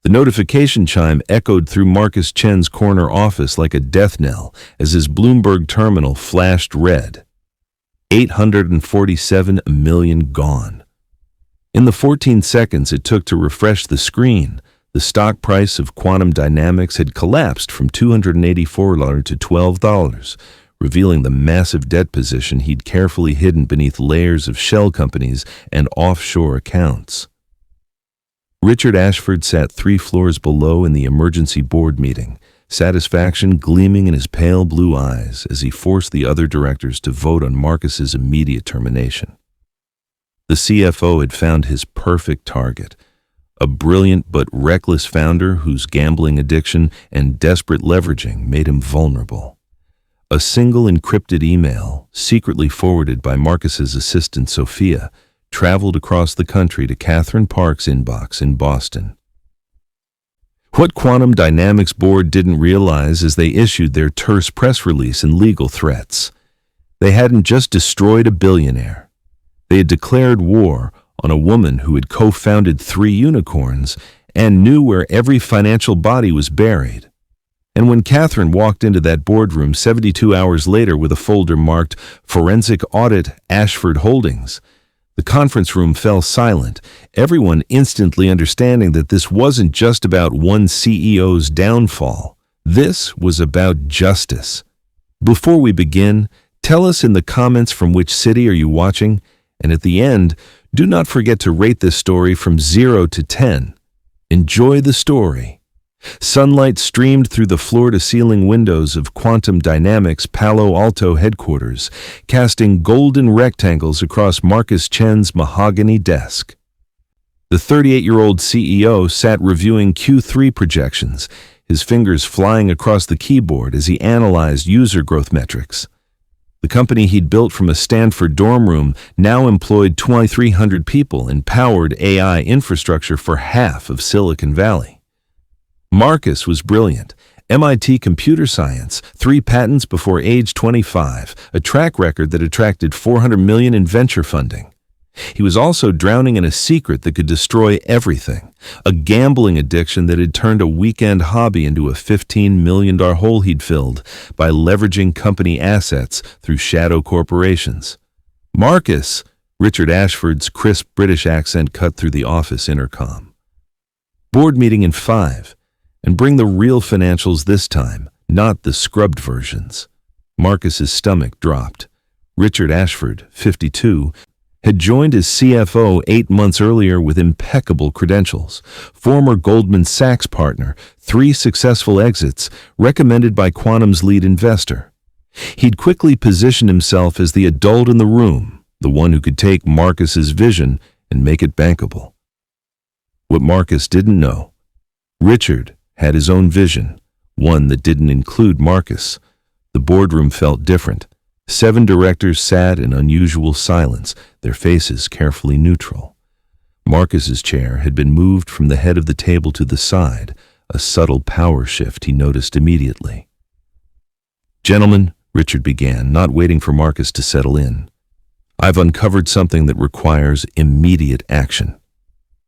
The notification chime echoed through Marcus Chen's corner office like a death knell as his Bloomberg terminal flashed red. 847 million gone. In the 14 seconds it took to refresh the screen, the stock price of Quantum Dynamics had collapsed from $284 to $12, revealing the massive debt position he'd carefully hidden beneath layers of shell companies and offshore accounts. Richard Ashford sat 3 floors below in the emergency board meeting, satisfaction gleaming in his pale blue eyes as he forced the other directors to vote on Marcus's immediate termination. The CFO had found his perfect target, a brilliant but reckless founder whose gambling addiction and desperate leveraging made him vulnerable. A single encrypted email, secretly forwarded by Marcus's assistant Sophia, traveled across the country to Catherine Park's inbox in Boston. What Quantum Dynamics board didn't realize as they issued their terse press release and legal threats, they hadn't just destroyed a billionaire. They had declared war on a woman who had co-founded 3 unicorns and knew where every financial body was buried. And when Catherine walked into that boardroom 72 hours later with a folder marked Forensic Audit Ashford Holdings, the conference room fell silent, everyone instantly understanding that this wasn't just about one CEO's downfall. This was about justice. Before we begin, tell us in the comments from which city are you watching, and at the end, do not forget to rate this story from 0 to 10. Enjoy the story. Sunlight streamed through the floor-to-ceiling windows of Quantum Dynamics' Palo Alto headquarters, casting golden rectangles across Marcus Chen's mahogany desk. The 38-year-old CEO sat reviewing Q3 projections, his fingers flying across the keyboard as he analyzed user growth metrics. The company he'd built from a Stanford dorm room now employed 2,300 people and powered AI infrastructure for half of Silicon Valley. Marcus was brilliant. MIT computer science, 3 patents before age 25, a track record that attracted $400 million in venture funding. He was also drowning in a secret that could destroy everything, a gambling addiction that had turned a weekend hobby into a $15 million hole he'd filled by leveraging company assets through shadow corporations. Marcus, Richard Ashford's crisp British accent cut through the office intercom. Board meeting in 5, and bring the real financials this time, not the scrubbed versions. Marcus's stomach dropped. Richard Ashford, 52, had joined as CFO 8 months earlier with impeccable credentials, former Goldman Sachs partner, 3 successful exits, recommended by Quantum's lead investor. He'd quickly positioned himself as the adult in the room, the one who could take Marcus's vision and make it bankable. What Marcus didn't know, Richard had his own vision, one that didn't include Marcus. The boardroom felt different. 7 directors sat in unusual silence, their faces carefully neutral. Marcus's chair had been moved from the head of the table to the side, a subtle power shift he noticed immediately. "Gentlemen," Richard began, not waiting for Marcus to settle in, "I've uncovered something that requires immediate action."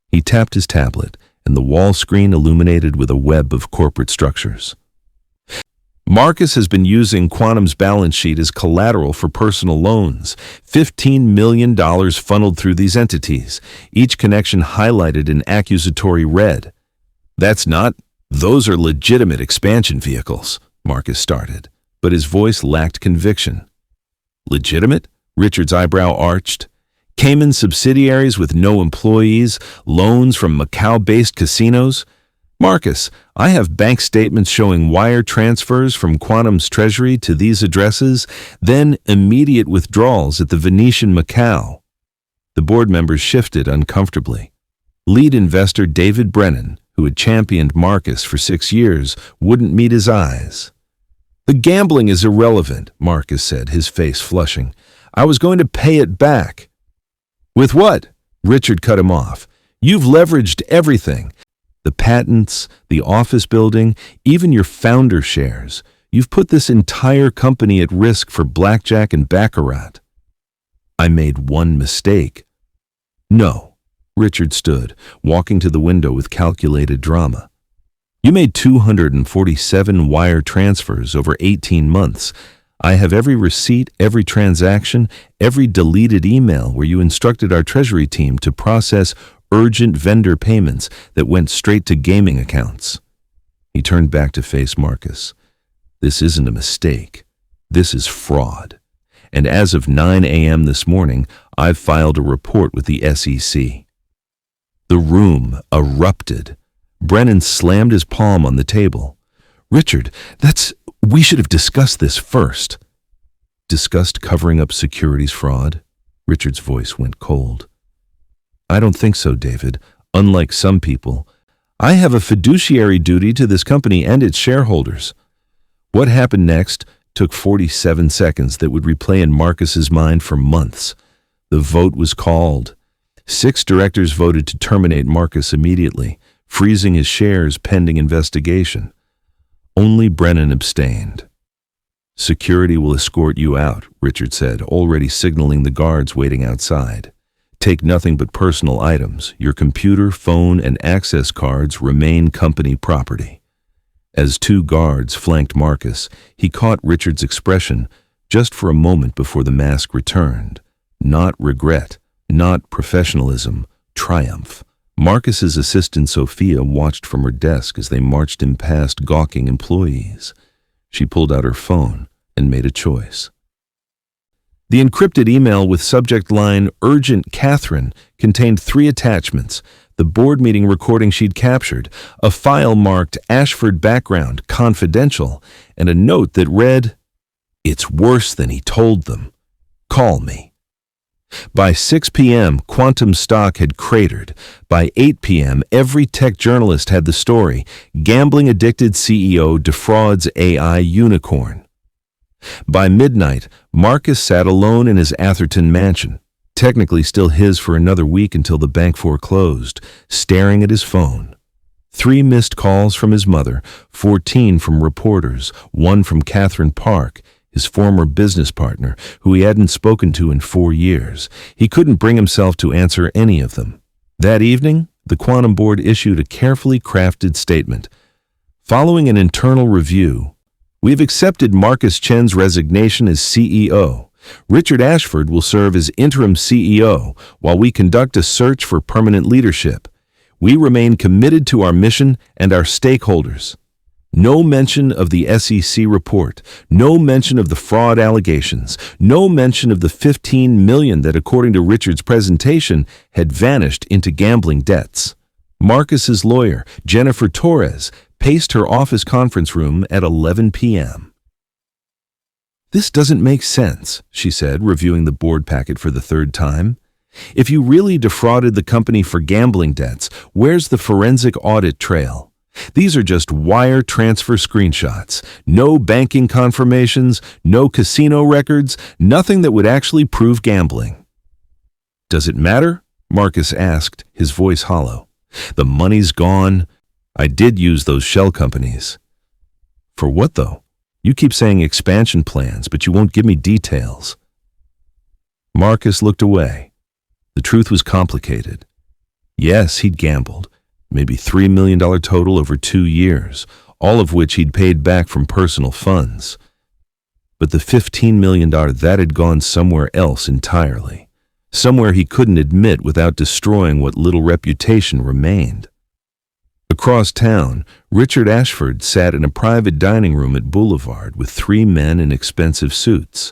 He tapped his tablet, and the wall screen illuminated with a web of corporate structures. Marcus has been using Quantum's balance sheet as collateral for personal loans, $15 million funneled through these entities, each connection highlighted in accusatory red. Those are legitimate expansion vehicles, Marcus started, but his voice lacked conviction. Legitimate? Richard's eyebrow arched. Cayman subsidiaries with no employees, loans from Macau-based casinos? Marcus, I have bank statements showing wire transfers from Quantum's treasury to these addresses, then immediate withdrawals at the Venetian Macau. The board members shifted uncomfortably. Lead investor David Brennan, who had championed Marcus for 6 years, wouldn't meet his eyes. "The gambling is irrelevant," Marcus said, his face flushing. "I was going to pay it back." "With what?" Richard cut him off. "You've leveraged everything. The patents, the office building, even your founder shares. You've put this entire company at risk for blackjack and baccarat." "I made one mistake." "No." Richard stood, walking to the window with calculated drama. You made 247 wire transfers over 18 months. I have every receipt, every transaction, every deleted email where you instructed our treasury team to process urgent vendor payments that went straight to gaming accounts." He turned back to face Marcus. "This isn't a mistake. This is fraud. And as of 9 a.m. this morning, I've filed a report with the SEC." The room erupted. Brennan slammed his palm on the table. "Richard, we should have discussed this first." "Discussed covering up securities fraud?" Richard's voice went cold. "I don't think so, David. Unlike some people, I have a fiduciary duty to this company and its shareholders." What happened next took 47 seconds that would replay in Marcus's mind for months. The vote was called. 6 directors voted to terminate Marcus immediately, freezing his shares pending investigation. Only Brennan abstained. "Security will escort you out," Richard said, already signaling the guards waiting outside. "Take nothing but personal items. Your computer, phone, and access cards remain company property." As 2 guards flanked Marcus, he caught Richard's expression just for a moment before the mask returned. Not regret, not professionalism, triumph. Marcus's assistant Sophia watched from her desk as they marched him past gawking employees. She pulled out her phone and made a choice. The encrypted email with subject line "Urgent Catherine" contained 3 attachments: the board meeting recording she'd captured, a file marked "Ashford background, confidential," and a note that read, "It's worse than he told them. Call me." By 6 p.m., Quantum stock had cratered. By 8 p.m., every tech journalist had the story: gambling-addicted CEO defrauds AI unicorn. By midnight, Marcus sat alone in his Atherton mansion, technically still his for another week until the bank foreclosed, staring at his phone. 3 missed calls from his mother, 14 from reporters, 1 from Catherine Park, his former business partner, who he hadn't spoken to in 4 years. He couldn't bring himself to answer any of them. That evening, the Quantum Board issued a carefully crafted statement. "Following an internal review, we've accepted Marcus Chen's resignation as CEO. Richard Ashford will serve as interim CEO while we conduct a search for permanent leadership. We remain committed to our mission and our stakeholders." No mention of the SEC report, no mention of the fraud allegations, no mention of the $15 million that, according to Richard's presentation, had vanished into gambling debts. Marcus's lawyer, Jennifer Torres, paced her office conference room at 11 p.m. "This doesn't make sense," she said, reviewing the board packet for the 3rd time. "If you really defrauded the company for gambling debts, where's the forensic audit trail? These are just wire transfer screenshots. No banking confirmations, no casino records, nothing that would actually prove gambling." "Does it matter?" Marcus asked, his voice hollow. "The money's gone. I did use those shell companies." "For what, though? You keep saying expansion plans, but you won't give me details." Marcus looked away. The truth was complicated. Yes, he'd gambled. Maybe $3 million total over 2 years, all of which he'd paid back from personal funds. But the $15 million, that had gone somewhere else entirely, somewhere he couldn't admit without destroying what little reputation remained. Across town, Richard Ashford sat in a private dining room at Boulevard with 3 men in expensive suits.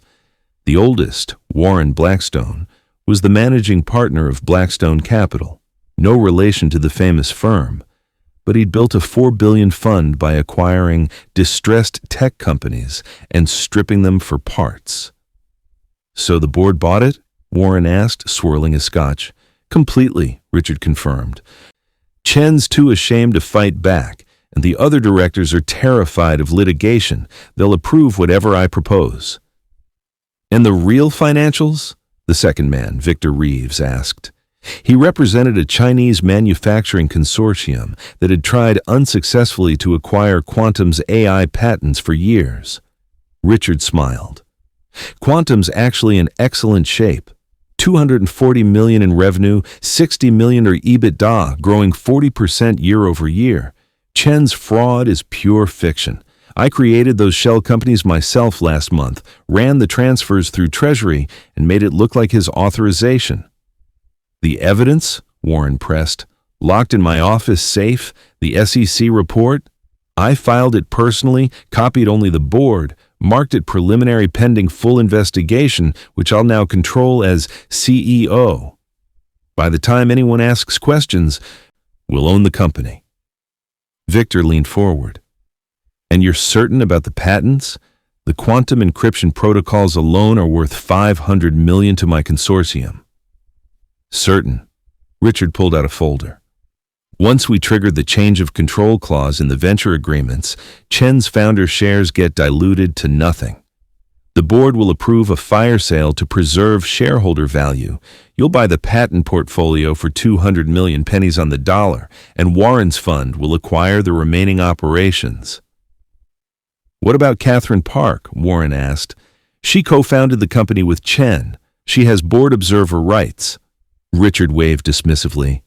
The oldest, Warren Blackstone, was the managing partner of Blackstone Capital. No relation to the famous firm, but he'd built a $4 billion fund by acquiring distressed tech companies and stripping them for parts. "So the board bought it?" Warren asked, swirling his scotch. "Completely," Richard confirmed. "Chen's too ashamed to fight back, and the other directors are terrified of litigation. They'll approve whatever I propose." "And the real financials?" the second man, Victor Reeves, asked. He represented a Chinese manufacturing consortium that had tried unsuccessfully to acquire Quantum's AI patents for years. Richard smiled. "Quantum's actually in excellent shape. $240 million in revenue, $60 million or EBITDA, growing 40% year over year. Chen's fraud is pure fiction. I created those shell companies myself last month, ran the transfers through Treasury, and made it look like his authorization. The evidence? Warren pressed. Locked in my office safe? The SEC report? I filed it personally, copied only the board, marked it preliminary pending full investigation, which I'll now control as CEO. By the time anyone asks questions, we'll own the company. Victor leaned forward. And you're certain about the patents? The quantum encryption protocols alone are worth $500 million to my consortium. Certain. Richard pulled out a folder. Once we triggered the change of control clause in the venture agreements, Chen's founder shares get diluted to nothing. The board will approve a fire sale to preserve shareholder value. You'll buy the patent portfolio for 200 million pennies on the dollar, and Warren's fund will acquire the remaining operations. What about Catherine Park? Warren asked. She co-founded the company with Chen. She has board observer rights. Richard waved dismissively.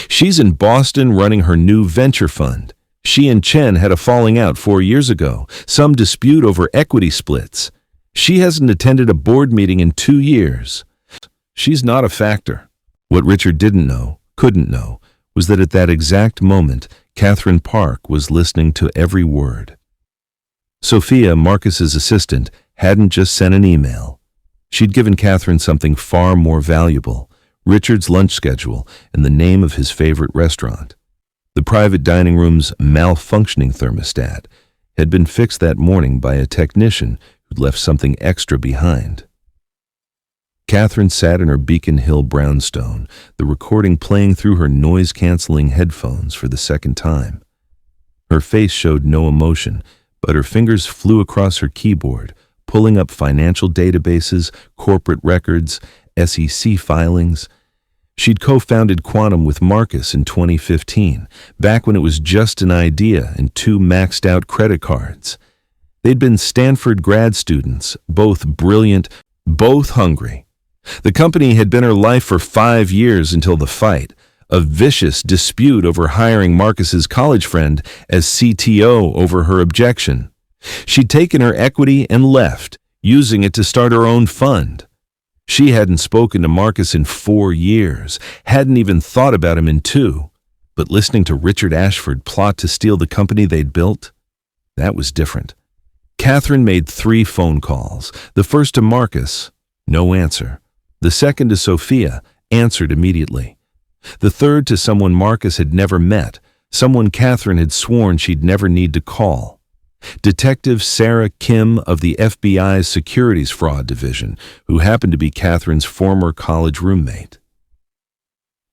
She's in Boston running her new venture fund. She and Chen had a falling out 4 years ago, some dispute over equity splits. She hasn't attended a board meeting in 2 years. She's not a factor. What Richard didn't know, couldn't know, was that at that exact moment, Catherine Park was listening to every word. Sophia, Marcus's assistant, hadn't just sent an email. She'd given Catherine something far more valuable. Richard's lunch schedule and the name of his favorite restaurant. The private dining room's malfunctioning thermostat had been fixed that morning by a technician who'd left something extra behind. Catherine sat in her Beacon Hill brownstone, the recording playing through her noise-canceling headphones for the second time. Her face showed no emotion, but her fingers flew across her keyboard, pulling up financial databases, corporate records, SEC filings. She'd co-founded Quantum with Marcus in 2015, back when it was just an idea and 2 maxed-out credit cards. They'd been Stanford grad students, both brilliant, both hungry. The company had been her life for 5 years until the fight, a vicious dispute over hiring Marcus's college friend as CTO over her objection. She'd taken her equity and left, using it to start her own fund. She hadn't spoken to Marcus in 4 years, hadn't even thought about him in 2. But listening to Richard Ashford plot to steal the company they'd built, that was different. Catherine made 3 phone calls. The first to Marcus, no answer. The second to Sophia, answered immediately. The third to someone Marcus had never met, someone Catherine had sworn she'd never need to call. Detective Sarah Kim of the FBI's Securities Fraud Division, who happened to be Catherine's former college roommate.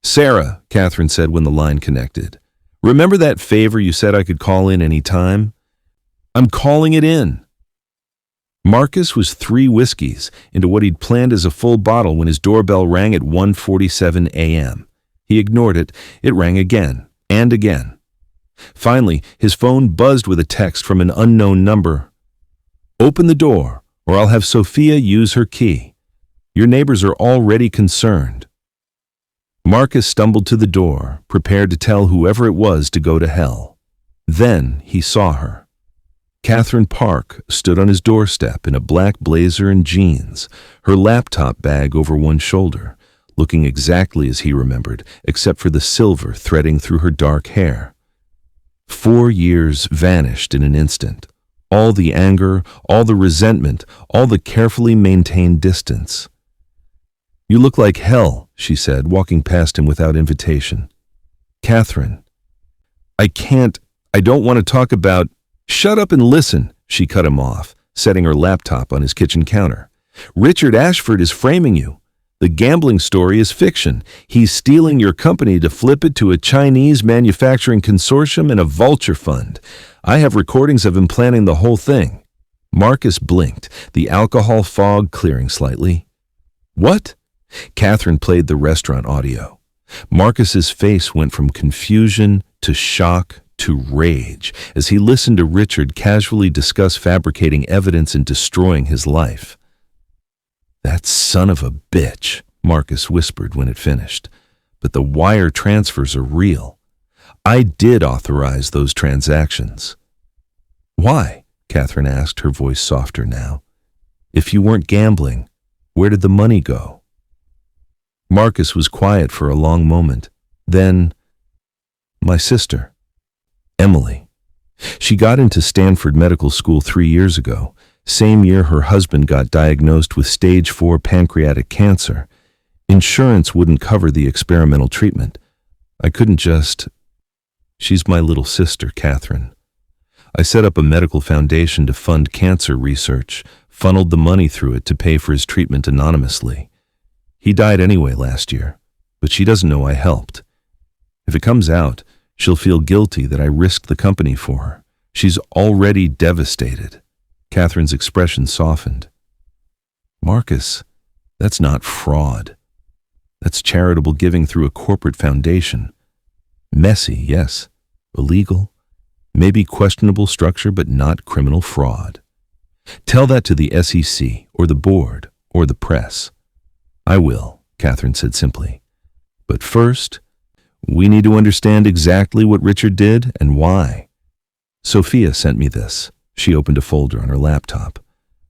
Sarah, Catherine said when the line connected. Remember that favor you said I could call in any time? I'm calling it in. Marcus was 3 whiskeys into what he'd planned as a full bottle when his doorbell rang at 1:47 a.m. He ignored it. It rang again and again. Finally, his phone buzzed with a text from an unknown number. Open the door, or I'll have Sophia use her key. Your neighbors are already concerned. Marcus stumbled to the door, prepared to tell whoever it was to go to hell. Then he saw her. Catherine Park stood on his doorstep in a black blazer and jeans, her laptop bag over one shoulder, looking exactly as he remembered, except for the silver threading through her dark hair. 4 years vanished in an instant. All the anger, all the resentment, all the carefully maintained distance. You look like hell, she said, walking past him without invitation. Catherine. I don't want to talk about... Shut up and listen, she cut him off, setting her laptop on his kitchen counter. Richard Ashford is framing you. The gambling story is fiction. He's stealing your company to flip it to a Chinese manufacturing consortium and a vulture fund. I have recordings of him planning the whole thing. Marcus blinked, the alcohol fog clearing slightly. What? Catherine played the restaurant audio. Marcus's face went from confusion to shock to rage as he listened to Richard casually discuss fabricating evidence and destroying his life. That son of a bitch, Marcus whispered when it finished. But the wire transfers are real. I did authorize those transactions. Why? Catherine asked, her voice softer now. If you weren't gambling, where did the money go? Marcus was quiet for a long moment. Then, my sister, Emily. She got into Stanford Medical School 3 years ago. Same year her husband got diagnosed with stage 4 pancreatic cancer. Insurance wouldn't cover the experimental treatment. I couldn't just... She's my little sister, Catherine. I set up a medical foundation to fund cancer research, funneled the money through it to pay for his treatment anonymously. He died anyway last year, but she doesn't know I helped. If it comes out, she'll feel guilty that I risked the company for her. She's already devastated. Catherine's expression softened. Marcus, that's not fraud. That's charitable giving through a corporate foundation. Messy, yes. Illegal. Maybe questionable structure, but not criminal fraud. Tell that to the SEC, or the board, or the press. I will, Catherine said simply. But first, we need to understand exactly what Richard did and why. Sophia sent me this. She opened a folder on her laptop.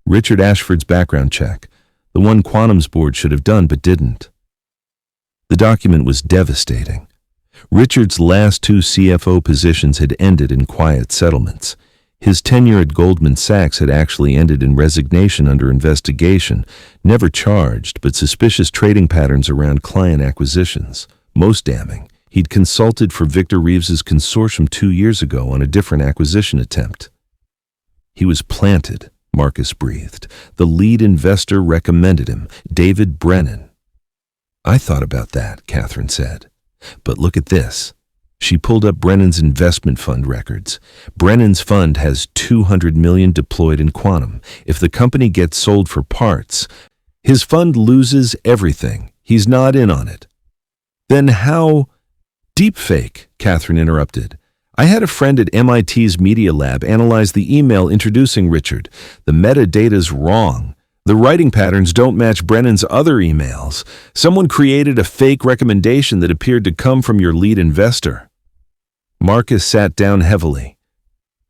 Richard Ashford's background check, the one Quantum's board should have done but didn't. The document was devastating. Richard's last 2 CFO positions had ended in quiet settlements. His tenure at Goldman Sachs had actually ended in resignation under investigation, never charged, but suspicious trading patterns around client acquisitions. Most damning, he'd consulted for Victor Reeves's consortium 2 years ago on a different acquisition attempt. He was planted, Marcus breathed. The lead investor recommended him, David Brennan. I thought about that, Catherine said. But look at this. She pulled up Brennan's investment fund records. Brennan's fund has $200 million deployed in Quantum. If the company gets sold for parts, his fund loses everything. He's not in on it. Then how... Deepfake, Catherine interrupted. I had a friend at MIT's Media Lab analyze the email introducing Richard. The metadata's wrong. The writing patterns don't match Brennan's other emails. Someone created a fake recommendation that appeared to come from your lead investor. Marcus sat down heavily.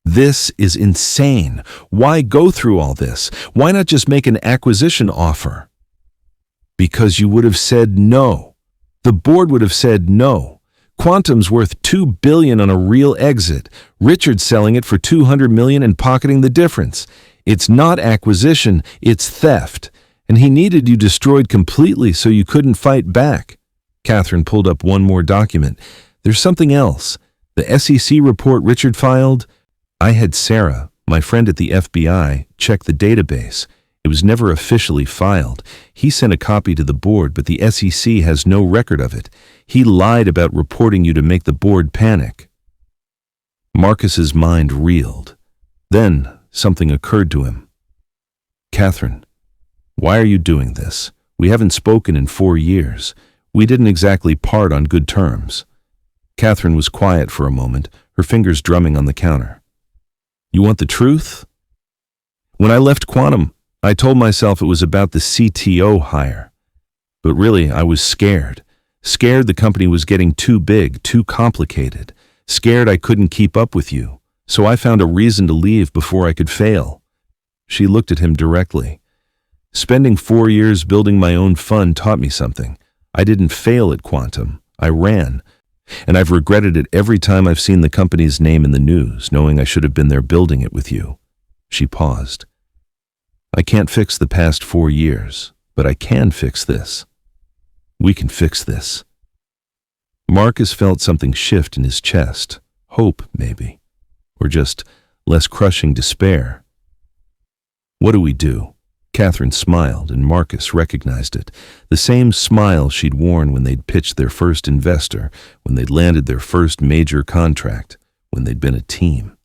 This is insane. Why go through all this? Why not just make an acquisition offer? Because you would have said no. The board would have said no. Quantum's worth $2 billion on a real exit. Richard's selling it for $200 million and pocketing the difference. It's not acquisition, it's theft. And he needed you destroyed completely so you couldn't fight back. Catherine pulled up one more document. There's something else. The SEC report Richard filed. I had Sarah, my friend at the FBI, check the database. It was never officially filed. He sent a copy to the board, but the SEC has no record of it. He lied about reporting you to make the board panic. Marcus's mind reeled. Then something occurred to him. Catherine, why are you doing this? We haven't spoken in 4 years. We didn't exactly part on good terms. Catherine was quiet for a moment, her fingers drumming on the counter. You want the truth? When I left Quantum, I told myself it was about the CTO hire. But really, I was scared. Scared the company was getting too big, too complicated. Scared I couldn't keep up with you. So I found a reason to leave before I could fail. She looked at him directly. Spending 4 years building my own fund taught me something. I didn't fail at Quantum. I ran. And I've regretted it every time I've seen the company's name in the news, knowing I should have been there building it with you. She paused. I can't fix the past 4 years, but I can fix this. We can fix this. Marcus felt something shift in his chest. Hope, maybe. Or just less crushing despair. What do we do? Catherine smiled, and Marcus recognized it. The same smile she'd worn when they'd pitched their first investor, when they'd landed their first major contract, when they'd been a team.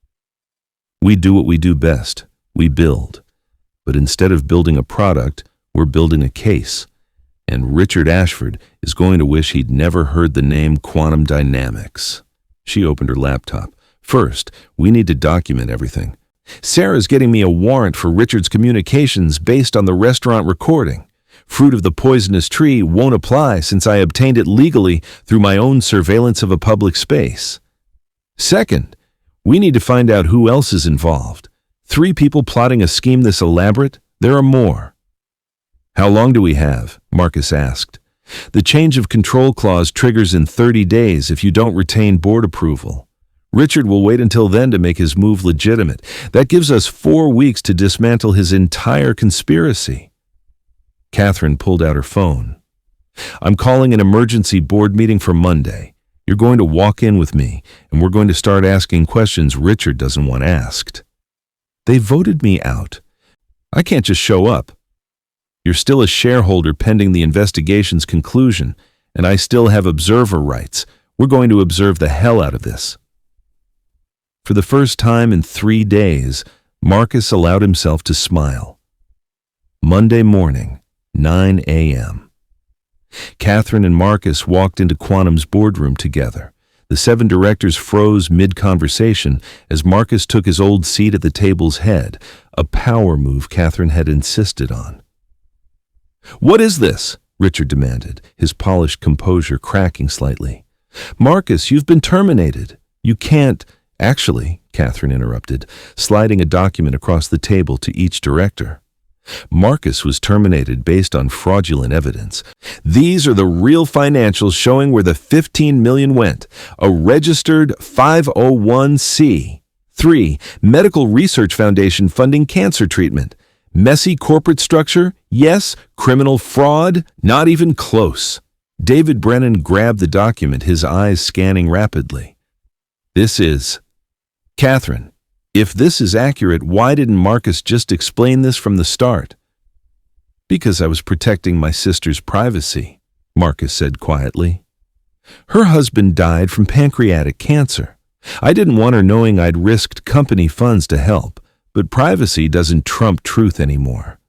We do what we do best. We build. But instead of building a product, we're building a case. And Richard Ashford is going to wish he'd never heard the name Quantum Dynamics. She opened her laptop. First, we need to document everything. Sarah's getting me a warrant for Richard's communications based on the restaurant recording. Fruit of the poisonous tree won't apply since I obtained it legally through my own surveillance of a public space. Second, we need to find out who else is involved. 3 people plotting a scheme this elaborate? There are more. How long do we have? Marcus asked. The change of control clause triggers in 30 days if you don't retain board approval. Richard will wait until then to make his move legitimate. That gives us 4 weeks to dismantle his entire conspiracy. Catherine pulled out her phone. I'm calling an emergency board meeting for Monday. You're going to walk in with me, and we're going to start asking questions Richard doesn't want asked. They voted me out. I can't just show up. You're still a shareholder pending the investigation's conclusion, and I still have observer rights. We're going to observe the hell out of this. For the first time in 3 days, Marcus allowed himself to smile. Monday morning, 9 a.m. Catherine and Marcus walked into Quantum's boardroom together. The 7 directors froze mid-conversation as Marcus took his old seat at the table's head, a power move Catherine had insisted on. What is this? Richard demanded, his polished composure cracking slightly. Marcus, you've been terminated. You can't... Actually, Catherine interrupted, sliding a document across the table to each director. Marcus was terminated based on fraudulent evidence. These are the real financials showing where the $15 million went. A registered 501c. 3. Medical Research Foundation funding cancer treatment. Messy corporate structure? Yes. Criminal fraud? Not even close. David Brennan grabbed the document, his eyes scanning rapidly. This is... Catherine, if this is accurate, why didn't Marcus just explain this from the start? Because I was protecting my sister's privacy, Marcus said quietly. Her husband died from pancreatic cancer. I didn't want her knowing I'd risked company funds to help, but privacy doesn't trump truth anymore.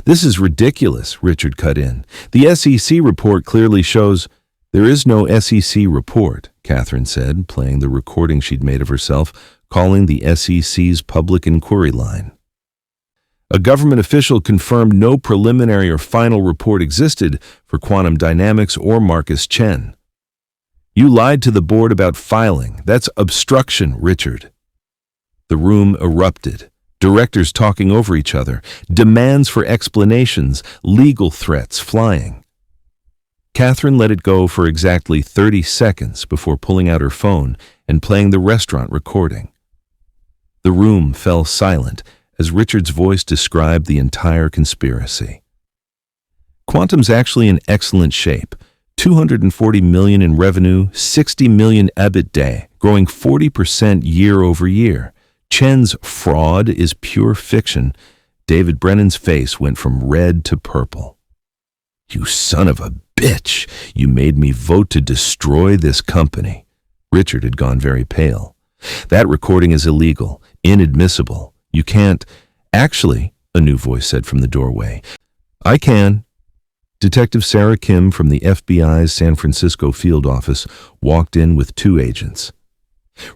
This is ridiculous, Richard cut in. The SEC report clearly shows... There is no SEC report, Catherine said, playing the recording she'd made of herself, calling the SEC's public inquiry line. A government official confirmed no preliminary or final report existed for Quantum Dynamics or Marcus Chen. You lied to the board about filing. That's obstruction, Richard. The room erupted. Directors talking over each other, demands for explanations, legal threats flying. Catherine let it go for exactly 30 seconds before pulling out her phone and playing the restaurant recording. The room fell silent as Richard's voice described the entire conspiracy. Quantum's actually in excellent shape. $240 million in revenue, $60 million EBITDA, growing 40% year over year. Chen's fraud is pure fiction. David Brennan's face went from red to purple. You son of a bitch! You made me vote to destroy this company. Richard had gone very pale. That recording is illegal, inadmissible. You can't... Actually, a new voice said from the doorway. I can. Detective Sarah Kim from the FBI's San Francisco field office walked in with 2 agents.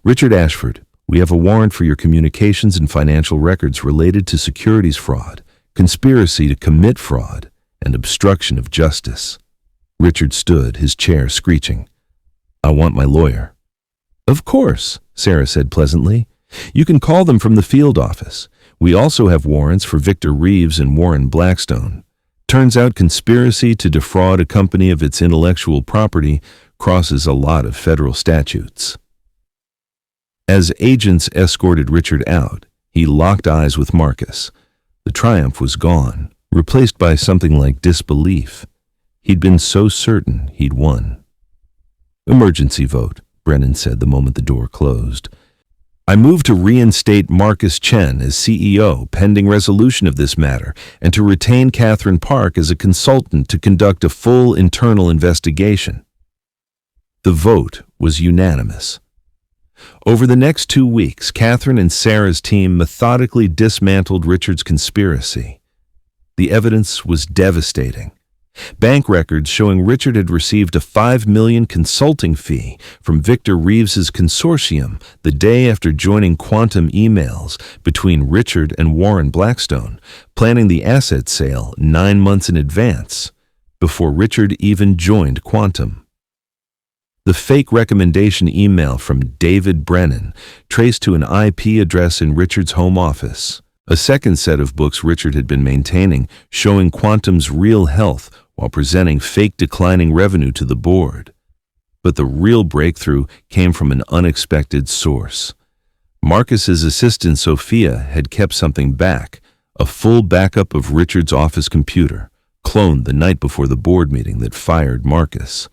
Richard Ashford, we have a warrant for your communications and financial records related to securities fraud, conspiracy to commit fraud, and obstruction of justice. Richard stood, his chair screeching. I want my lawyer. Of course, Sarah said pleasantly. You can call them from the field office. We also have warrants for Victor Reeves and Warren Blackstone. Turns out conspiracy to defraud a company of its intellectual property crosses a lot of federal statutes. As agents escorted Richard out, he locked eyes with Marcus. The triumph was gone, replaced by something like disbelief. He'd been so certain he'd won. Emergency vote, Brennan said the moment the door closed. I move to reinstate Marcus Chen as CEO pending resolution of this matter and to retain Catherine Park as a consultant to conduct a full internal investigation. The vote was unanimous. Over the next 2 weeks, Catherine and Sarah's team methodically dismantled Richard's conspiracy. The evidence was devastating. Bank records showing Richard had received a $5 million consulting fee from Victor Reeves's consortium the day after joining Quantum emails between Richard and Warren Blackstone, planning the asset sale 9 months in advance, before Richard even joined Quantum. The fake recommendation email from David Brennan traced to an IP address in Richard's home office. A second set of books Richard had been maintaining showing Quantum's real health while presenting fake declining revenue to the board. But the real breakthrough came from an unexpected source. Marcus's assistant Sophia had kept something back, a full backup of Richard's office computer, cloned the night before the board meeting that fired Marcus.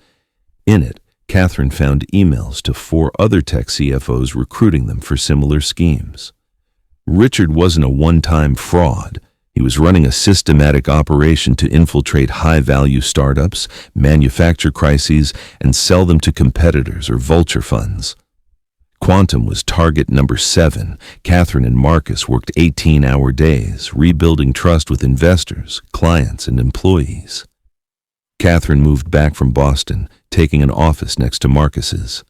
In it, Catherine found emails to 4 other tech CFOs recruiting them for similar schemes. Richard wasn't a one-time fraud. He was running a systematic operation to infiltrate high-value startups, manufacture crises, and sell them to competitors or vulture funds. Quantum was target number 7. Catherine and Marcus worked 18-hour days, rebuilding trust with investors, clients, and employees. Catherine moved back from Boston, taking an office next to Marcus's.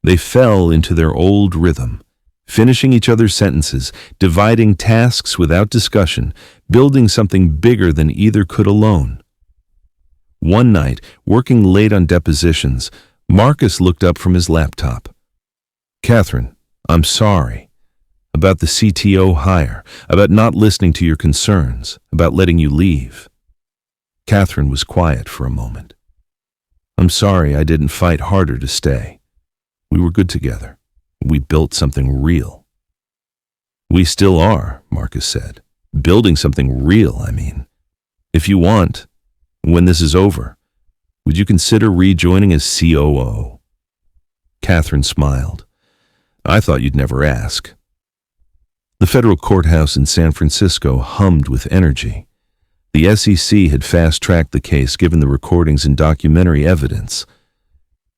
They fell into their old rhythm, finishing each other's sentences, dividing tasks without discussion, building something bigger than either could alone. One night, working late on depositions, Marcus looked up from his laptop. "Catherine, I'm sorry. About the CTO hire, about not listening to your concerns, about letting you leave." Catherine was quiet for a moment. "I'm sorry I didn't fight harder to stay. We were good together. We built something real." "We still are," Marcus said. "Building something real, I mean. If you want, when this is over, would you consider rejoining as COO?" Catherine smiled. "I thought you'd never ask." The federal courthouse in San Francisco hummed with energy. The SEC had fast-tracked the case given the recordings and documentary evidence.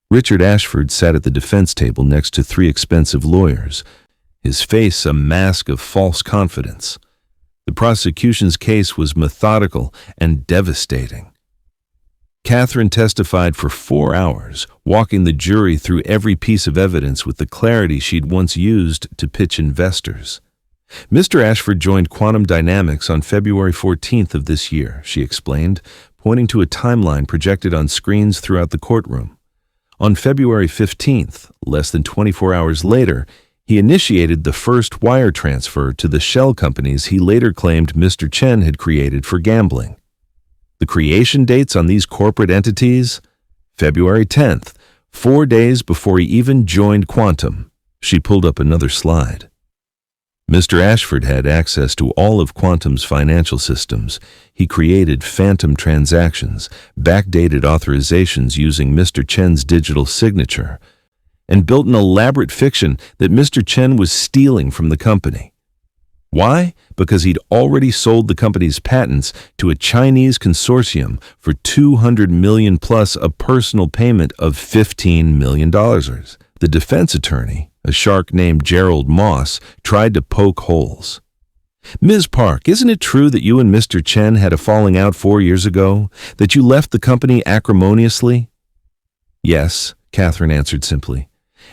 Richard Ashford sat at the defense table next to 3 expensive lawyers, his face a mask of false confidence. The prosecution's case was methodical and devastating. Catherine testified for 4 hours, walking the jury through every piece of evidence with the clarity she'd once used to pitch investors. "Mr. Ashford joined Quantum Dynamics on February 14th of this year," she explained, pointing to a timeline projected on screens throughout the courtroom. On February 15th, less than 24 hours later, he initiated the first wire transfer to the shell companies he later claimed Mr. Chen had created for gambling. The creation dates on these corporate entities? February 10th, 4 days before he even joined Quantum. She pulled up another slide. Mr. Ashford had access to all of Quantum's financial systems. He created phantom transactions, backdated authorizations using Mr. Chen's digital signature, and built an elaborate fiction that Mr. Chen was stealing from the company. Why? Because he'd already sold the company's patents to a Chinese consortium for $200 million plus a personal payment of $15 million. The defense attorney, a shark named Gerald Moss, tried to poke holes. "Ms. Park, isn't it true that you and Mr. Chen had a falling out 4 years ago? That you left the company acrimoniously?" "Yes," Catherine answered simply.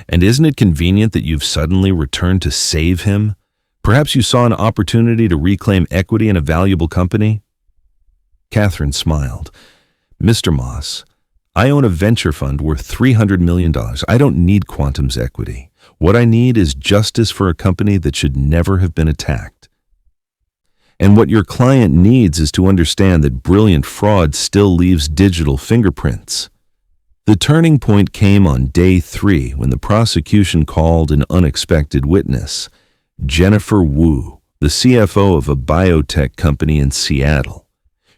"And isn't it convenient that you've suddenly returned to save him? Perhaps you saw an opportunity to reclaim equity in a valuable company?" Catherine smiled. "Mr. Moss, I own a venture fund worth $300 million. I don't need Quantum's equity. What I need is justice for a company that should never have been attacked. And what your client needs is to understand that brilliant fraud still leaves digital fingerprints." The turning point came on day 3 when the prosecution called an unexpected witness. Jennifer Wu, the CFO of a biotech company in Seattle.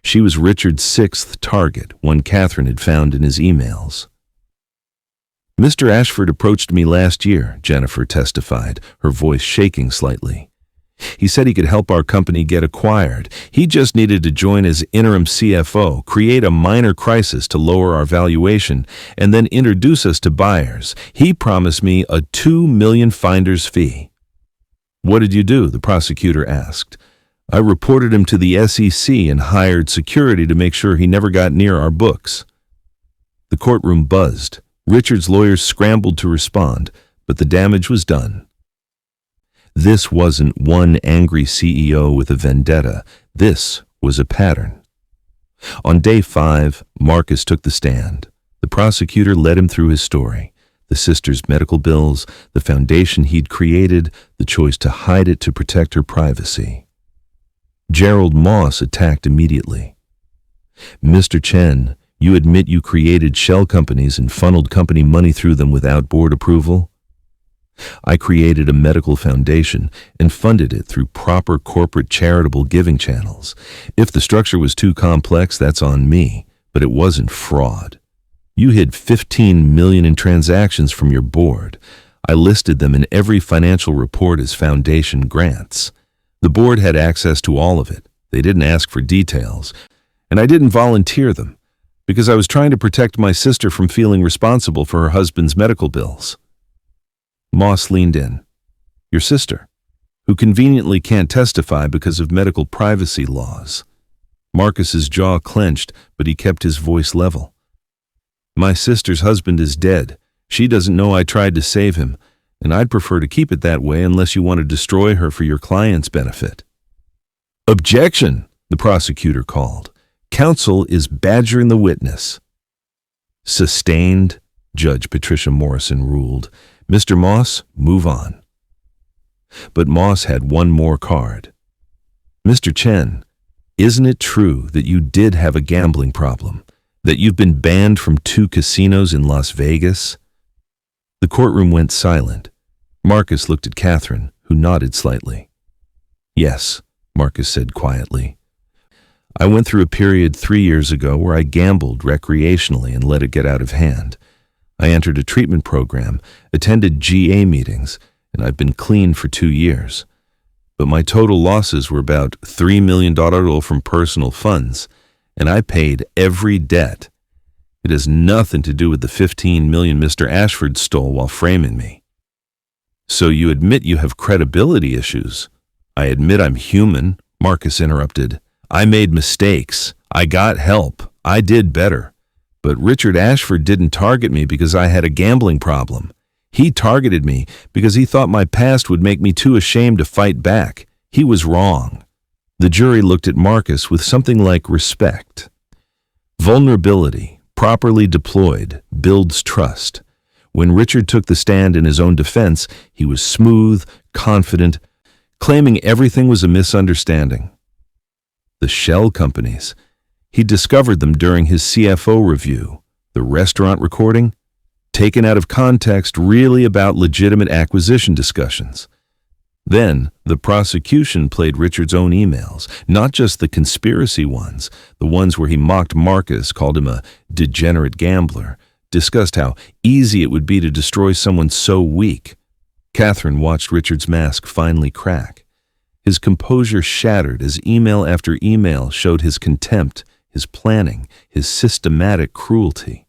She was Richard's 6th target, one Catherine had found in his emails. "Mr. Ashford approached me last year," Jennifer testified, her voice shaking slightly. "He said he could help our company get acquired. He just needed to join as interim CFO, create a minor crisis to lower our valuation, and then introduce us to buyers. He promised me a $2 million finder's fee." "What did you do?" the prosecutor asked. "I reported him to the SEC and hired security to make sure he never got near our books." The courtroom buzzed. Richard's lawyers scrambled to respond, but the damage was done. This wasn't one angry CEO with a vendetta. This was a pattern. On day 5, Marcus took the stand. The The prosecutor led him through his story. The sister's medical bills, the foundation he'd created, the choice to hide it to protect her privacy. Gerald Moss attacked immediately. Mr. Chen, you admit you created shell companies and funneled company money through them without board approval? I created a medical foundation and funded it through proper corporate charitable giving channels. If the structure was too complex, that's on me, but it wasn't fraud. You hid $15 million in transactions from your board. I listed them in every financial report as foundation grants. The board had access to all of it. They didn't ask for details, and I didn't volunteer them because I was trying to protect my sister from feeling responsible for her husband's medical bills. Moss leaned in. Your sister, who conveniently can't testify because of medical privacy laws. Marcus's jaw clenched, but he kept his voice level. My sister's husband is dead. She doesn't know I tried to save him, and I'd prefer to keep it that way unless you want to destroy her for your client's benefit. Objection, the prosecutor called. Counsel is badgering the witness. Sustained, Judge Patricia Morrison ruled. Mr. Moss, move on. But Moss had one more card. Mr. Chen, isn't it true that you did have a gambling problem, that you've been banned from 2 casinos in Las Vegas? The courtroom went silent. Marcus looked at Catherine, who nodded slightly. Yes, Marcus said quietly. I went through a period 3 years ago where I gambled recreationally and let it get out of hand. I entered a treatment program, attended GA meetings, and I've been clean for 2 years. But my total losses were about $3 million from personal funds, and I paid every debt. It has nothing to do with the $15 million Mr. Ashford stole while framing me. So you admit you have credibility issues? I admit I'm human, Marcus interrupted. I made mistakes. I got help. I did better. But Richard Ashford didn't target me because I had a gambling problem. He targeted me because he thought my past would make me too ashamed to fight back. He was wrong. The jury looked at Marcus with something like respect. Vulnerability, properly deployed, builds trust. When Richard took the stand in his own defense, he was smooth, confident, claiming everything was a misunderstanding. The shell companies. He discovered them during his CFO review. The restaurant recording, taken out of context, really about legitimate acquisition discussions. Then, the prosecution played Richard's own emails, not just the conspiracy ones, the ones where he mocked Marcus, called him a degenerate gambler, discussed how easy it would be to destroy someone so weak. Catherine watched Richard's mask finally crack. His composure shattered as email after email showed his contempt, his planning, his systematic cruelty.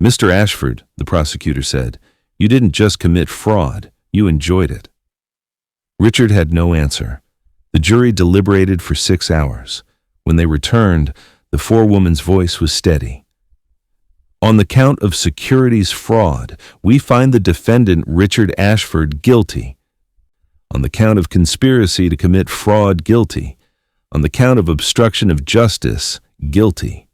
Mr. Ashford, the prosecutor said, you didn't just commit fraud, you enjoyed it. Richard had no answer. The jury deliberated for 6 hours. When they returned, the forewoman's voice was steady. On the count of securities fraud, we find the defendant Richard Ashford guilty. On the count of conspiracy to commit fraud, guilty. On the count of obstruction of justice, guilty.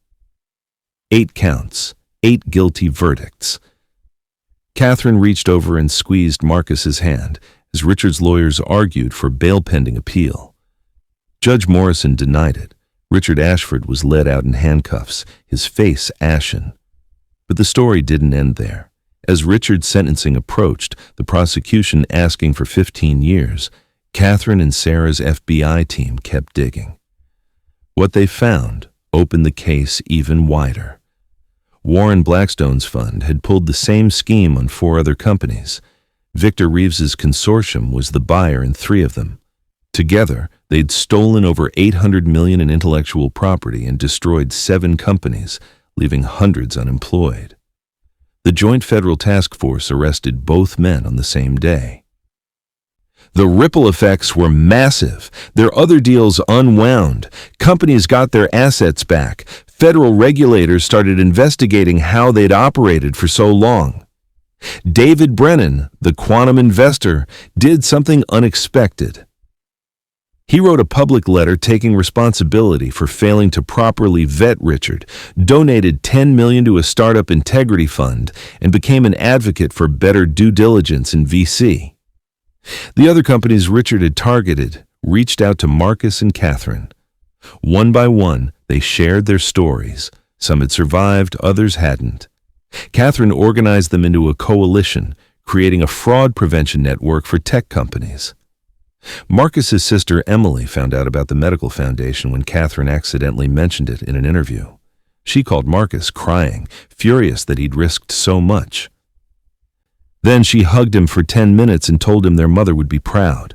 8 counts, 8 guilty verdicts. Catherine reached over and squeezed Marcus's hand as Richard's lawyers argued for bail pending appeal. Judge Morrison denied it. Richard Ashford was led out in handcuffs, his face ashen. But the story didn't end there. As Richard's sentencing approached, the prosecution asking for 15 years, Catherine and Sarah's FBI team kept digging. What they found opened the case even wider. Warren Blackstone's fund had pulled the same scheme on 4 other companies. Victor Reeves's consortium was the buyer in 3 of them. Together, they'd stolen over $800 million in intellectual property and destroyed 7 companies, leaving hundreds unemployed. The Joint Federal Task Force arrested both men on the same day. The ripple effects were massive. Their other deals unwound. Companies got their assets back. Federal regulators started investigating how they'd operated for so long. David Brennan, the quantum investor, did something unexpected. He wrote a public letter taking responsibility for failing to properly vet Richard, donated $10 million to a startup integrity fund, and became an advocate for better due diligence in VC. The other companies Richard had targeted reached out to Marcus and Catherine. One by one, they shared their stories. Some had survived, others hadn't. Catherine organized them into a coalition, creating a fraud prevention network for tech companies. Marcus's sister Emily found out about the medical foundation when Catherine accidentally mentioned it in an interview. She called Marcus crying, furious that he'd risked so much. Then she hugged him for 10 minutes and told him their mother would be proud.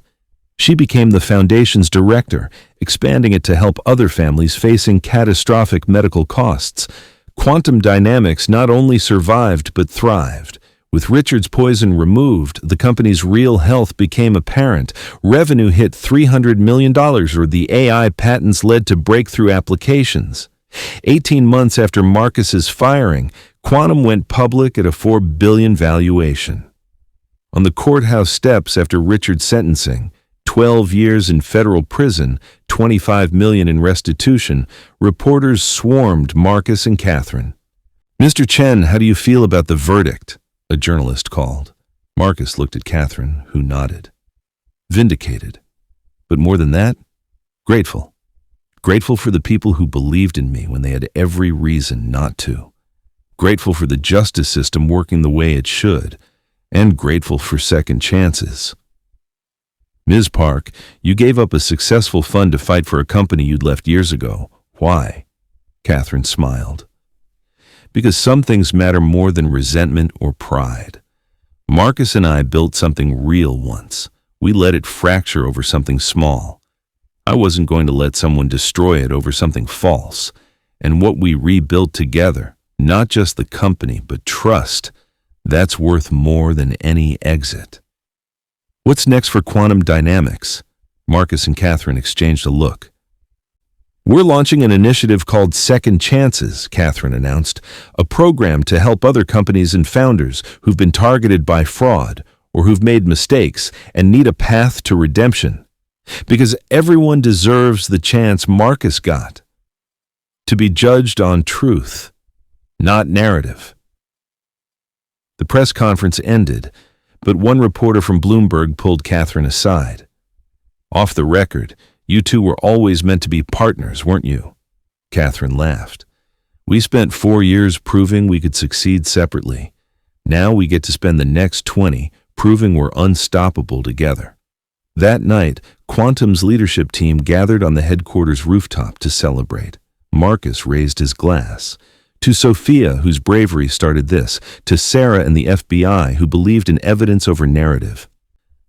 She became the foundation's director, expanding it to help other families facing catastrophic medical costs. Quantum Dynamics not only survived but thrived. With Richard's poison removed, the company's real health became apparent. Revenue hit $300 million, or the AI patents led to breakthrough applications. 18 months after Marcus's firing, Quantum went public at a $4 billion valuation. On the courthouse steps after Richard's sentencing, 12 years in federal prison, $25 million in restitution, reporters swarmed Marcus and Catherine. "Mr. Chen, how do you feel about the verdict?" a journalist called. Marcus looked at Catherine, who nodded. Vindicated. But more than that, grateful. Grateful for the people who believed in me when they had every reason not to. Grateful for the justice system working the way it should. And grateful for second chances. "Ms. Park, you gave up a successful fund to fight for a company you'd left years ago. Why?" Catherine smiled. "Because some things matter more than resentment or pride. Marcus and I built something real once. We let it fracture over something small. I wasn't going to let someone destroy it over something false. And what we rebuilt together, not just the company, but trust, that's worth more than any exit." "What's next for Quantum Dynamics?" Marcus and Catherine exchanged a look. "We're launching an initiative called Second Chances," Catherine announced, "a program to help other companies and founders who've been targeted by fraud or who've made mistakes and need a path to redemption. Because everyone deserves the chance Marcus got. To be judged on truth, not narrative." The press conference ended, but one reporter from Bloomberg pulled Catherine aside. "Off the record, you two were always meant to be partners, weren't you?" Catherine laughed. "We spent 4 years proving we could succeed separately. Now we get to spend the next 20 proving we're unstoppable together." That night, Quantum's leadership team gathered on the headquarters rooftop to celebrate. Marcus raised his glass. To Sophia, whose bravery started this. To Sarah and the FBI, who believed in evidence over narrative.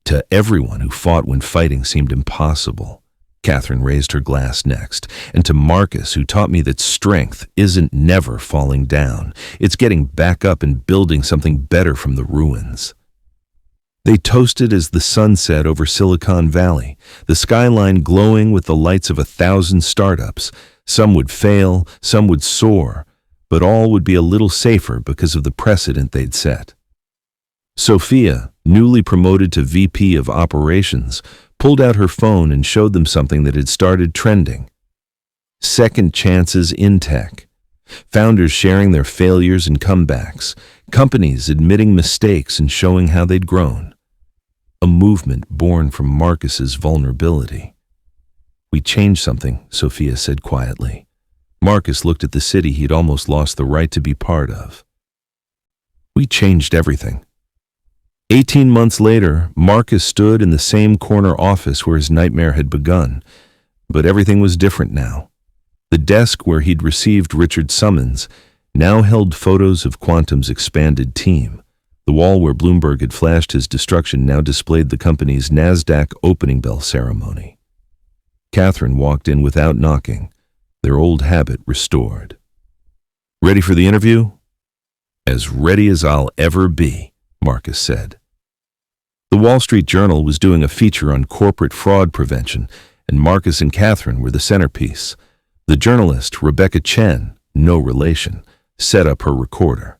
To everyone who fought when fighting seemed impossible. Catherine raised her glass next. And to Marcus, who taught me that strength isn't never falling down. It's getting back up and building something better from the ruins. They toasted as the sun set over Silicon Valley, the skyline glowing with the lights of 1,000 startups. Some would fail, some would soar, but all would be a little safer because of the precedent they'd set. Sophia, newly promoted to VP of Operations, pulled out her phone and showed them something that had started trending. Second chances in tech. Founders sharing their failures and comebacks. Companies admitting mistakes and showing how they'd grown. A movement born from Marcus's vulnerability. "We changed something," Sophia said quietly. Marcus looked at the city he'd almost lost the right to be part of. "We changed everything." 18 months later, Marcus stood in the same corner office where his nightmare had begun, but everything was different now. The desk where he'd received Richard's summons now held photos of Quantum's expanded team. The wall where Bloomberg had flashed his destruction now displayed the company's NASDAQ opening bell ceremony. Catherine walked in without knocking, their old habit restored. "Ready for the interview?" "As ready as I'll ever be," Marcus said. The Wall Street Journal was doing a feature on corporate fraud prevention, and Marcus and Catherine were the centerpiece. The journalist, Rebecca Chen, no relation, set up her recorder.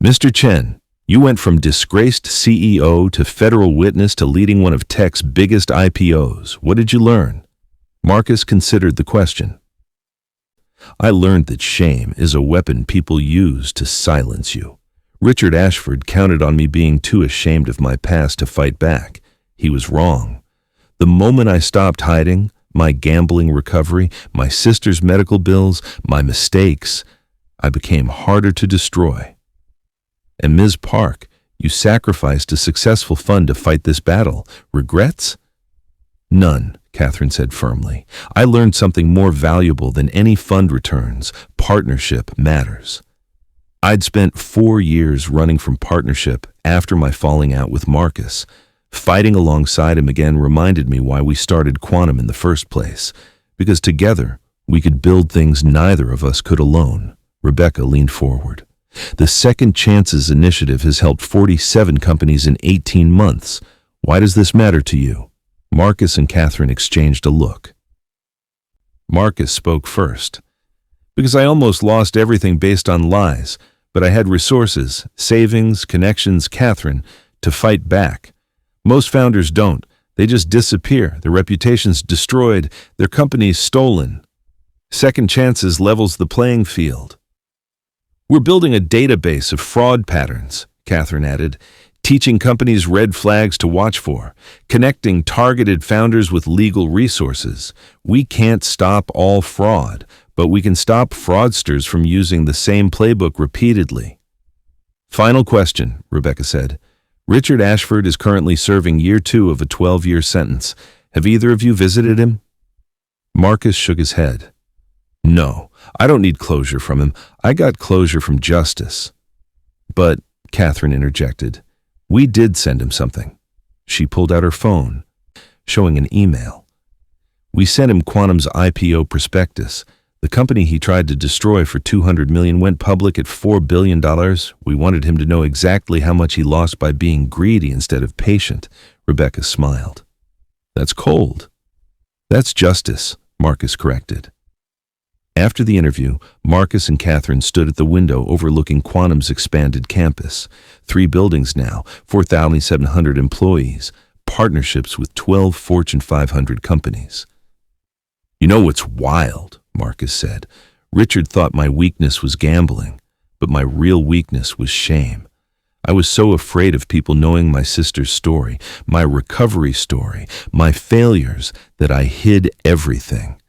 "Mr. Chen, You went from disgraced CEO to federal witness to leading one of tech's biggest IPOs. What did you learn? Marcus considered the question. I learned that shame is a weapon people use to silence you. Richard Ashford counted on me being too ashamed of my past to fight back. He was wrong. The moment I stopped hiding, my gambling recovery, my sister's medical bills, my mistakes, I became harder to destroy. And Ms. Park, you sacrificed a successful fund to fight this battle. Regrets? None, Catherine said firmly. I learned something more valuable than any fund returns. Partnership matters. I'd spent 4 years running from partnership after my falling out with Marcus. Fighting alongside him again reminded me why we started Quantum in the first place. Because together, we could build things neither of us could alone. Rebecca leaned forward. The Second Chances initiative has helped 47 companies in 18 months. Why does this matter to you? Marcus and Catherine exchanged a look. Marcus spoke first. Because I almost lost everything based on lies, but I had resources, savings, connections, Catherine, to fight back. Most founders don't. They just disappear. Their reputation's destroyed. Their company's stolen. Second Chances levels the playing field. We're building a database of fraud patterns, Catherine added, teaching companies red flags to watch for, connecting targeted founders with legal resources. We can't stop all fraud, but we can stop fraudsters from using the same playbook repeatedly. Final question, Rebecca said. Richard Ashford is currently serving year 2 of a 12-year sentence. Have either of you visited him? Marcus shook his head. No, I don't need closure from him. I got closure from justice. But, Catherine interjected, we did send him something. She pulled out her phone, showing an email. We sent him Quantum's IPO prospectus. The company he tried to destroy for $200 million went public at $4 billion. We wanted him to know exactly how much he lost by being greedy instead of patient. Rebecca smiled. That's cold. That's justice, Marcus corrected. After the interview, Marcus and Catherine stood at the window overlooking Quantum's expanded campus. 3 buildings now, 4,700 employees, partnerships with 12 Fortune 500 companies. You know what's wild, Marcus said. Richard thought my weakness was gambling, but my real weakness was shame. I was so afraid of people knowing my sister's story, my recovery story, my failures, that I hid everything.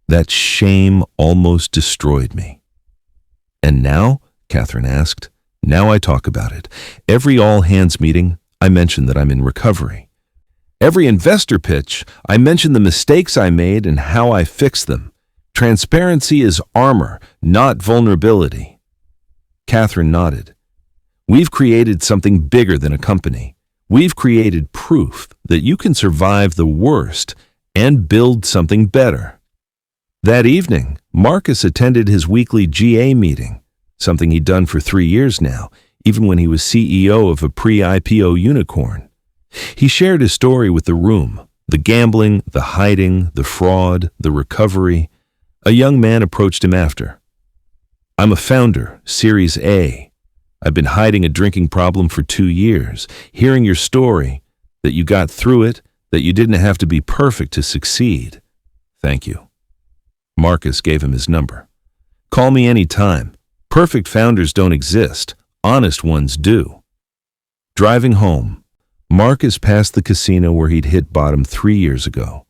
That shame almost destroyed me. And now, Catherine asked, now I talk about it. Every all-hands meeting, I mention that I'm in recovery. Every investor pitch, I mention the mistakes I made and how I fixed them. Transparency is armor, not vulnerability. Catherine nodded. We've created something bigger than a company. We've created proof that you can survive the worst and build something better. That evening, Marcus attended his weekly GA meeting, something he'd done for 3 years now, even when he was CEO of a pre-IPO unicorn. He shared his story with the room, the gambling, the hiding, the fraud, the recovery. A young man approached him after. I'm a founder, Series A. I've been hiding a drinking problem for 2 years, hearing your story, that you got through it, that you didn't have to be perfect to succeed. Thank you. Marcus gave him his number. Call me any time. Perfect founders don't exist. Honest ones do. Driving home, Marcus passed the casino where he'd hit bottom 3 years ago.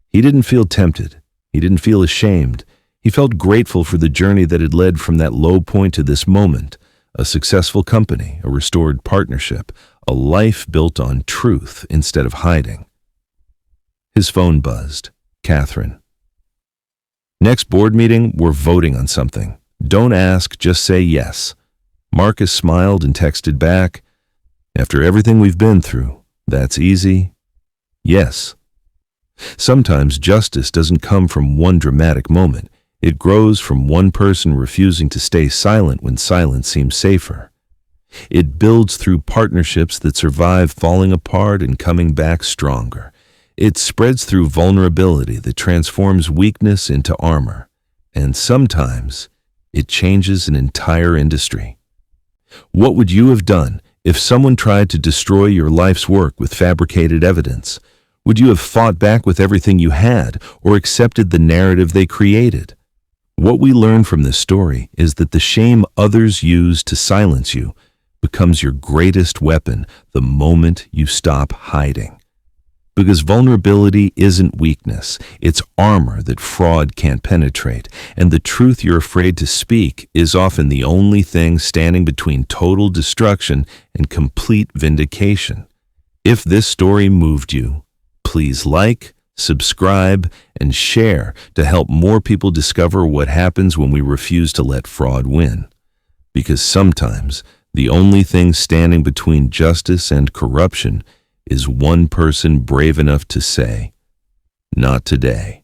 He didn't feel tempted. He didn't feel ashamed. He felt grateful for the journey that had led from that low point to this moment. A successful company, a restored partnership, a life built on truth instead of hiding. His phone buzzed. Catherine. Next board meeting, we're voting on something. Don't ask, just say yes. Marcus smiled and texted back, after everything we've been through, that's easy. Yes. Sometimes justice doesn't come from one dramatic moment. It grows from one person refusing to stay silent when silence seems safer. It builds through partnerships that survive falling apart and coming back stronger. It spreads through vulnerability that transforms weakness into armor. And sometimes, it changes an entire industry. What would you have done If someone tried to destroy your life's work with fabricated evidence, would you have fought back with everything you had or accepted the narrative they created? What we learn from this story is that the shame others use to silence you becomes your greatest weapon the moment you stop hiding. Because vulnerability isn't weakness, it's armor that fraud can't penetrate, and the truth you're afraid to speak is often the only thing standing between total destruction and complete vindication. If this story moved you, please like, subscribe, and share to help more people discover what happens when we refuse to let fraud win. Because sometimes the only thing standing between justice and corruption is one person brave enough to say, "Not today."